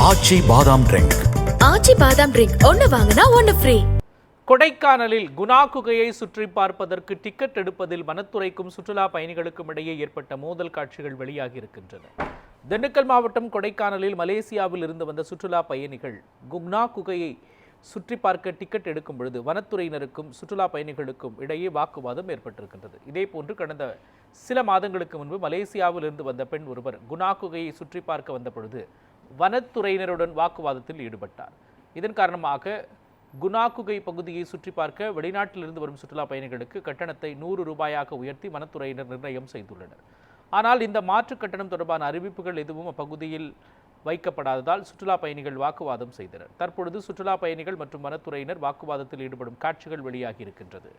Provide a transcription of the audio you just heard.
ஆச்சி பாதாம் ட்ரிங்க். ஆச்சி பாதாம் ட்ரிங்க் ஒன்னு வாங்கினா ஒன்னு ஃப்ரீ. கொடைக்கானலில் குணா குகையை சுற்றி பார்ப்பதற்கு டிக்கெட் எடுப்பதில் வனத்துறைக்கும் சுற்றுலா பயணிகளுக்கும் இடையே ஏற்பட்ட மோதல் காட்சிகள் வெளியாகி இருக்கின்றன. திண்டுக்கல் மாவட்டம் கொடைக்கானலில் மலேசியாவில் இருந்து வந்த சுற்றுலா பயணிகள் குணா குகையை சுற்றி பார்க்க டிக்கெட் எடுக்கும் பொழுது வனத்துறையினருக்கும் சுற்றுலா பயணிகளுக்கும் இடையே வாக்குவாதம் ஏற்பட்டிருக்கின்றது. இதேபோன்று கடந்த சில மாதங்களுக்கு முன்பு மலேசியாவில் இருந்து வந்த பெண் ஒருவர் குணா குகையை சுற்றி பார்க்க வந்த பொழுது வனத்துறையினருடன் வாக்குவாதத்தில் ஈடுபட்டார். இதன் காரணமாக குணா குகை பகுதியை சுற்றி பார்க்க வெளிநாட்டிலிருந்து வரும் சுற்றுலா பயணிகளுக்கு கட்டணத்தை 100 ரூபாயாக உயர்த்தி வனத்துறையினர் நிர்ணயம் செய்துள்ளனர். ஆனால் இந்த மாற்று கட்டணம் தொடர்பான அறிவிப்புகள் எதுவும் அப்பகுதியில் வைக்கப்படாததால் சுற்றுலா பயணிகள் வாக்குவாதம் செய்தனர். தற்பொழுது சுற்றுலா பயணிகள் மற்றும் வனத்துறையினர் வாக்குவாதத்தில் ஈடுபடும் காட்சிகள் வெளியாகி இருக்கின்றது.